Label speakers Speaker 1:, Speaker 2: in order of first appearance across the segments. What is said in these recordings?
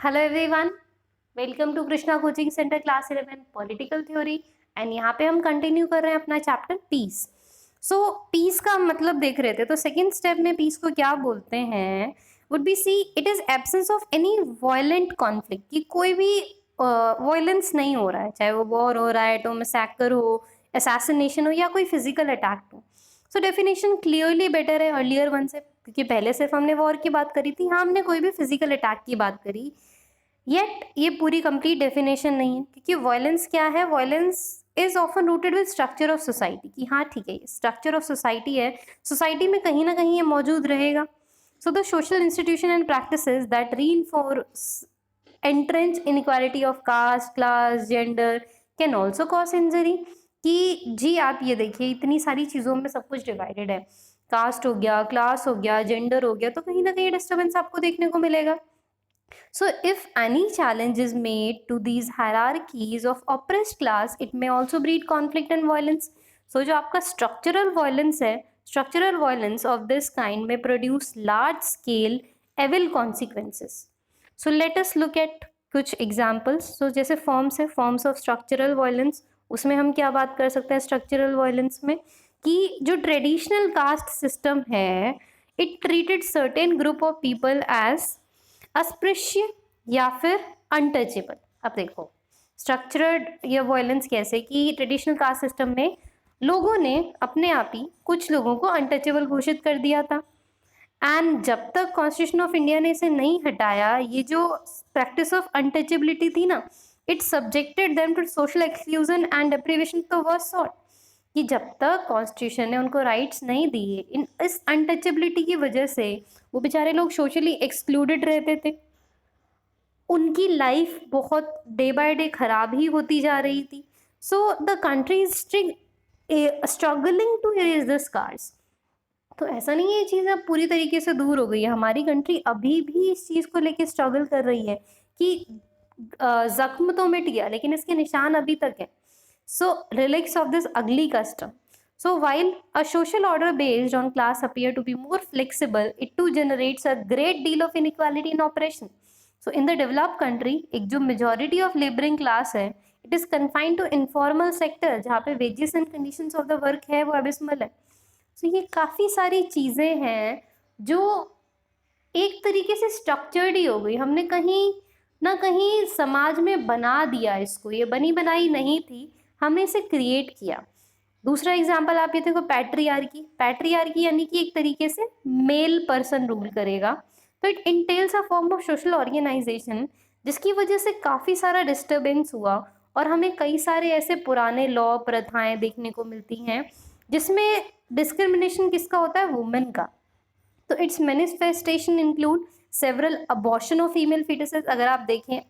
Speaker 1: Hello everyone, welcome to Krishna coaching centre class 11 political theory. And यहाँ पे हम continue कर रहे हैं अपना चैप्टर पीस। सो पीस का मतलब देख रहे थे, तो सेकेंड स्टेप में पीस को क्या बोलते हैं would be see it is absence of any violent conflict, कि कोई भी वायलेंस नहीं हो रहा है, चाहे वो वॉर हो रहा है, तो मैसेकर हो, असैसिनेशन हो या कोई फिजिकल अटैक हो। सो डेफिनेशन क्लियरली बेटर है अर्लियर वन से, क्योंकि पहले सिर्फ हमने वॉर की बात करी थी, हाँ हमने कोई भी फिजिकल अटैक की बात करी। येट ये पूरी कंप्लीट डेफिनेशन नहीं है, क्योंकि वायलेंस क्या है, violence is often rooted with structure of society, कि हाँ ठीक है ये स्ट्रक्चर ऑफ सोसाइटी है, सोसाइटी में कहीं ना कहीं ये मौजूद रहेगा। So the social institution and practices that reinforce entrench inequality of caste, class, gender can also cause injury. कि जी आप ये देखिए इतनी सारी चीज़ों में सब कुछ डिवाइडेड है, कास्ट हो गया, क्लास हो गया, जेंडर हो गया, तो कहीं ना कहीं डिस्टर्बेंस आपको देखने को मिलेगा। So, if any challenge is made to these hierarchies of oppressed class, it may also breed conflict and violence. So, जो आपका structural violence है, structural violence of this kind may produce large scale evil consequences. So, let us look at कुछ examples. So, जैसे forms है, forms of structural violence, उसमें हम क्या बात कर सकते हैं structural violence में, कि जो traditional caste system है, it treated certain group of people as अस्पृश्य या फिर अनटचेबल। अब देखो स्ट्रक्चरड या वायलेंस कैसे, कि ट्रेडिशनल कास्ट सिस्टम में लोगों ने अपने आप ही कुछ लोगों को अनटचेबल घोषित कर दिया था। एंड जब तक कॉन्स्टिट्यूशन ऑफ इंडिया ने इसे नहीं हटाया, ये जो प्रैक्टिस ऑफ अनटचेबिलिटी थी ना, it subjected them to social exclusion and deprivation to worst sort, कि जब तक कॉन्स्टिट्यूशन ने उनको राइट्स नहीं दिए, इन इस अनटचेबिलिटी की वजह से वो बेचारे लोग सोशली एक्सक्लूडेड रहते थे, उनकी लाइफ बहुत डे बाय डे खराब ही होती जा रही थी। So the country is struggling to erase the scars. तो ऐसा नहीं है ये चीज़ अब पूरी तरीके से दूर हो गई है, हमारी कंट्री अभी भी इस चीज़ को लेके स्ट्रगल कर रही है कि जख्म तो मिट गया लेकिन इसके निशान अभी तक हैं। सो रिलिक्स ऑफ दिस अगली custom. So while a social order based on class appear to be more flexible, it too generates a great deal of inequality in operation. So in the developed country, एक जो majority of laboring class है, it is confined to informal sector, जहाँ पे wages and conditions of the work है वो abysmal है। So ये काफ़ी सारी चीज़ें हैं जो एक तरीके से स्ट्रक्चर्ड ही हो गई, हमने कहीं ना कहीं समाज में बना दिया इसको, ये बनी बनाई नहीं थी, हमने इसे क्रिएट किया। दूसरा एग्जाम्पल आप ये देखो, पैट्रियार्की। पैट्रियार्की यानी कि एक तरीके से मेल पर्सन रूल करेगा, तो it entails a form of social organisation, जिसकी वजह से काफ़ी सारा डिस्टर्बेंस हुआ और हमें कई सारे ऐसे पुराने लॉ प्रथाएं देखने को मिलती हैं जिसमें डिस्क्रिमिनेशन किसका होता है, वुमेन का। तो it's manifestation include several abortion of female foetuses. अगर आप देखें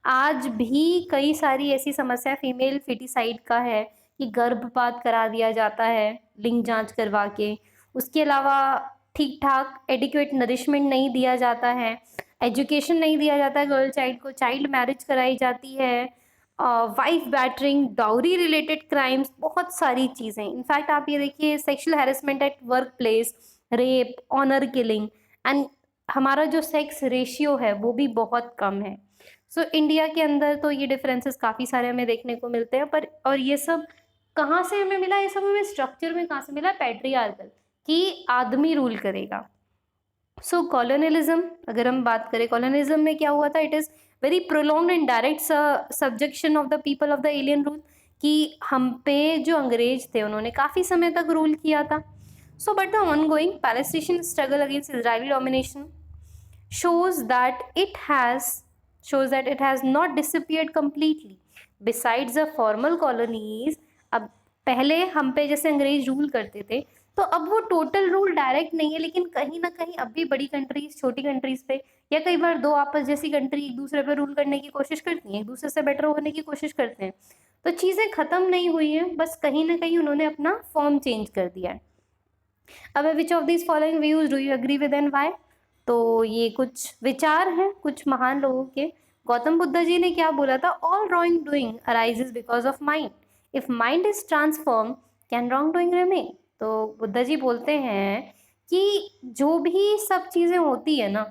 Speaker 1: आज भी कई सारी ऐसी समस्या फीमेल फिटिसाइड का है कि गर्भपात करा दिया जाता है लिंग जांच करवा के, उसके अलावा ठीक ठाक एडिक्वेट नरिशमेंट नहीं दिया जाता है, एजुकेशन नहीं दिया जाता है गर्ल चाइल्ड को, चाइल्ड मैरिज कराई जाती है, wife battering, dowry related crimes, बहुत सारी चीज़ें। इनफैक्ट आप ये देखिए sexual harassment at work place, rape, honour killing, and हमारा जो सेक्स रेशियो है वो भी बहुत कम है। सो इंडिया के अंदर तो ये डिफरेंसेस काफ़ी सारे हमें देखने को मिलते हैं, पर और ये सब कहाँ से हमें मिला, ये सब हमें स्ट्रक्चर में कहाँ से मिला, पैट्रियार्कल, कि आदमी रूल करेगा। सो कॉलोनियलिज्म, अगर हम बात करें कॉलोनियलिज्म में क्या हुआ था, it is very prolonged and direct subjection of the people of the alien rule, कि हम पे जो अंग्रेज थे उन्होंने काफ़ी समय तक रूल किया था। So but the ongoing Palestinian struggle against Israeli domination shows that it has not disappeared completely. Besides the formal colonies, अब पहले हम पे जैसे अंग्रेज रूल करते थे, तो अब वो टोटल रूल डायरेक्ट नहीं है, लेकिन कहीं ना कहीं अब भी बड़ी कंट्रीज छोटी कंट्रीज पे, या कई बार दो आपस जैसी कंट्री एक दूसरे पे रूल करने की कोशिश करती हैं, एक दूसरे से बेटर होने की कोशिश करते हैं, तो चीज़ें ख़त्म नहीं हुई हैं, बस कहीं ना कहीं उन्होंने अपना फॉर्म चेंज कर दिया है। अब which of these following views do you agree with and why? तो ये कुछ विचार हैं कुछ महान लोगों के। गौतम बुद्ध जी ने क्या बोला था, all wrong doing arises because of mind, if mind is transform can wrong doing remain. तो बुद्ध जी बोलते हैं कि जो भी सब चीज़ें होती है ना,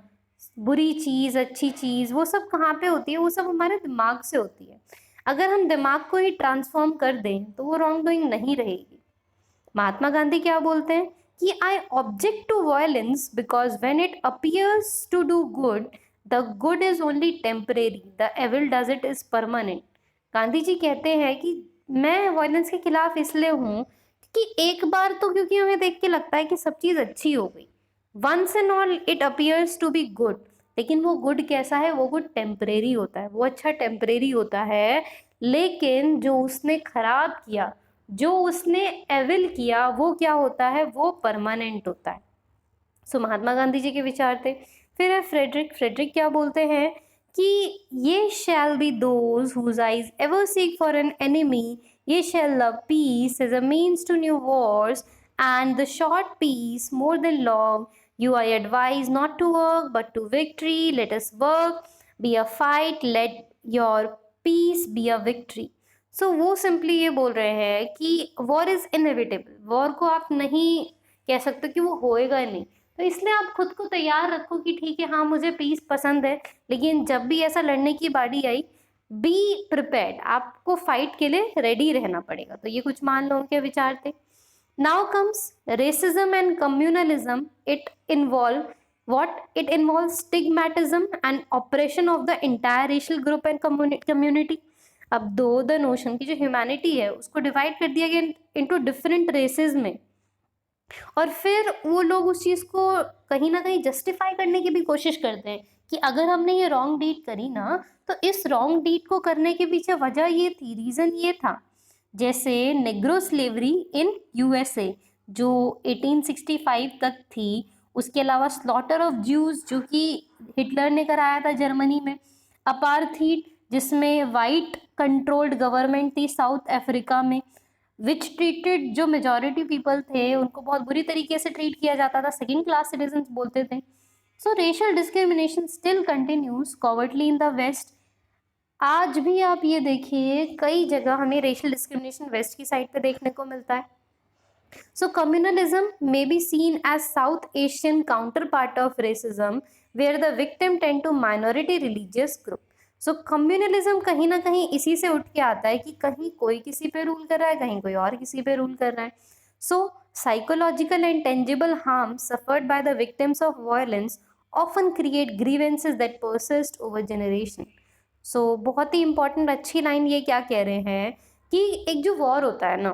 Speaker 1: बुरी चीज़, अच्छी चीज़, वो सब कहाँ पे होती है? वो सब हमारे दिमाग से होती है। अगर हम दिमाग को ही ट्रांसफॉर्म कर दें तो वो रॉन्ग डूइंग नहीं रहेगी। महात्मा गांधी क्या बोलते हैं कि I object to violence because when it appears to do good, the good is only temporary, the evil does it is permanent. Gandhi ji कहते हैं कि मैं वायलेंस के खिलाफ इसलिए हूँ कि एक बार तो क्योंकि हमें देख के लगता है कि सब चीज़ अच्छी हो गई, once and all it appears to be good, लेकिन वो गुड कैसा है? वो गुड टेम्परेरी होता है, वो अच्छा टेम्परेरी होता है। लेकिन जो उसने खराब किया, जो उसने एविल किया, वो क्या होता है? वो परमानेंट होता है। सो महात्मा गांधी जी के विचार थे। फिर है फ्रेडरिक। फ्रेडरिक क्या बोलते हैं कि ye shall be those whose eyes ever seek for an enemy, ye shall love peace as a means to new wars, and the short peace more than long, you I advise not to work but to victory, let us work, be a fight, let your peace be a victory। सो वो simply ये बोल रहे हैं कि war is inevitable, war को आप नहीं कह सकते कि वो होएगा नहीं, तो इसलिए आप खुद को तैयार रखो कि ठीक है, हाँ मुझे पीस पसंद है, लेकिन जब भी ऐसा लड़ने की बारी आई, बी प्रिपेयर्ड, आपको फाइट के लिए रेडी रहना पड़ेगा। तो ये कुछ मान लो उनके विचार थे। Now comes racism and communalism. It involve what? It involves stigmatism and oppression of the entire racial group and community। अब दो द नोशन की जो ह्यूमैनिटी है उसको डिवाइड कर दिया गया इनटू डिफरेंट रेसेस में, और फिर वो लोग उस चीज़ को कहीं ना कहीं जस्टिफाई करने की भी कोशिश करते हैं कि अगर हमने ये रॉन्ग डीड करी ना, तो इस रॉन्ग डीड को करने के पीछे वजह ये थी, रीज़न ये था। जैसे नेग्रो स्लेवरी इन यूएसए जो 1865 तक थी, उसके अलावा स्लॉटर ऑफ ज्यूज जो कि हिटलर ने कराया था जर्मनी में, अपार्थीड जिसमें वाइट कंट्रोल्ड गवर्नमेंट थी साउथ अफ्रीका में, विच ट्रीटेड जो मेजॉरिटी पीपल थे उनको बहुत बुरी तरीके से ट्रीट किया जाता था, सेकेंड क्लास सिटीजन बोलते थे। So racial discrimination still continues cowardly in the west. आज भी आप ये देखिए कई जगह हमें रेशियल डिस्क्रिमिनेशन वेस्ट की साइड पे देखने को मिलता है। So communalism may be seen as South Asian counterpart of racism where the victim tend to minority religious group. So communalism कहीं ना कहीं इसी से उठ के आता है कि कहीं कोई किसी पे रूल कर रहा है, कहीं कोई और किसी पे रूल कर रहा है। So psychological and tangible harm suffered by the victims of violence often create grievances that persist over generation. So बहुत ही इंपॉर्टेंट अच्छी लाइन ये क्या कह रहे हैं कि एक जो वॉर होता है ना,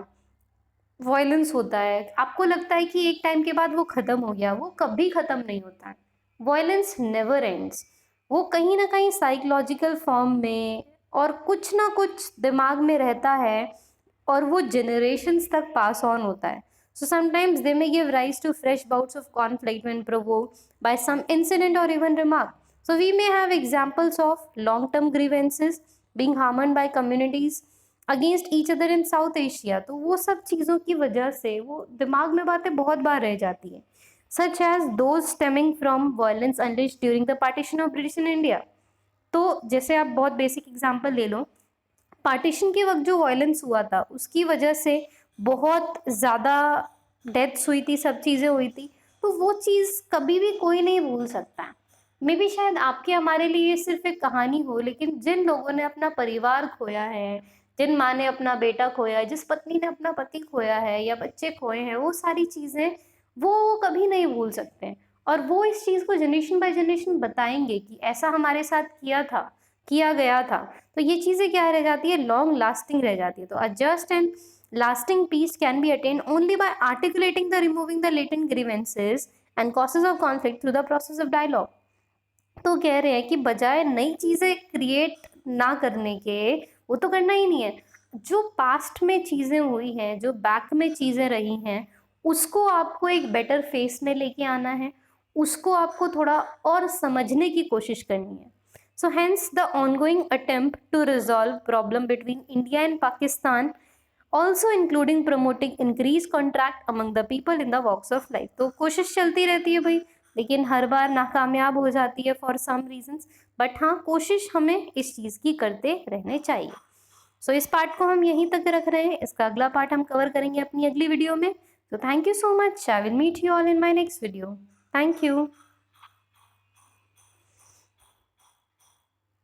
Speaker 1: वायलेंस होता है, आपको लगता है कि एक टाइम के बाद वो ख़त्म हो गया, वो कभी ख़त्म नहीं होता है। वायलेंस नेवर एंड्स, वो कहीं ना कहीं साइकोलॉजिकल फॉर्म में और कुछ ना कुछ दिमाग में रहता है, और वो जनरेशन्स तक पास ऑन होता है। So sometimes they may give rise to fresh bouts of conflict when provoked by some incident और even remark. So we may have examples of long term grievances being harmed by communities against each other in South Asia. तो वो सब चीज़ों की वजह से वो दिमाग में बातें बहुत बार रह जाती हैं, such as those stemming from violence unleashed during the partition of British in India. तो जैसे आप बहुत बेसिक एग्जांपल ले लो, पार्टीशन के वक्त जो वायलेंस हुआ था उसकी वजह से बहुत ज़्यादा डेथ्स हुई थी, सब चीज़ें हुई थी, तो वो चीज़ कभी भी कोई नहीं भूल सकता। मे बी शायद आपके हमारे लिए सिर्फ एक कहानी हो, लेकिन जिन लोगों ने अपना परिवार खोया है, जिन माँ ने अपना बेटा खोया है, जिस पत्नी ने अपना पति खोया है या बच्चे खोए हैं, वो सारी चीज़ें वो कभी नहीं भूल सकते, और वो इस चीज़ को जनरेशन बाय जनरेशन बताएंगे कि ऐसा हमारे साथ किया गया था। तो ये चीज़ें क्या रह जाती है? लॉन्ग लास्टिंग रह जाती है। तो अ just and lasting peace can be attained only by articulating the removing the latent grievances and causes of conflict through the process of dialogue। तो कह रहे हैं कि बजाय नई चीज़ें क्रिएट ना करने के, वो तो करना ही नहीं है, जो पास्ट में चीज़ें हुई हैं, जो बैक में चीज़ें रही हैं, उसको आपको एक बेटर फेस में लेके आना है, उसको आपको थोड़ा और समझने की कोशिश करनी है। So hence the ongoing attempt to resolve problem between India and Pakistan, also including promoting increase contract among the people in the walks of life. तो कोशिश चलती रहती है भाई, लेकिन हर बार नाकामयाब हो जाती है फॉर सम रीजंस, बट हाँ कोशिश हमें इस चीज़ की करते रहने चाहिए। सो इस पार्ट को हम यहीं तक रख रहे हैं, इसका अगला पार्ट हम कवर करेंगे अपनी अगली वीडियो में। तो thank you so much, I will meet you all in my next video. Thank you.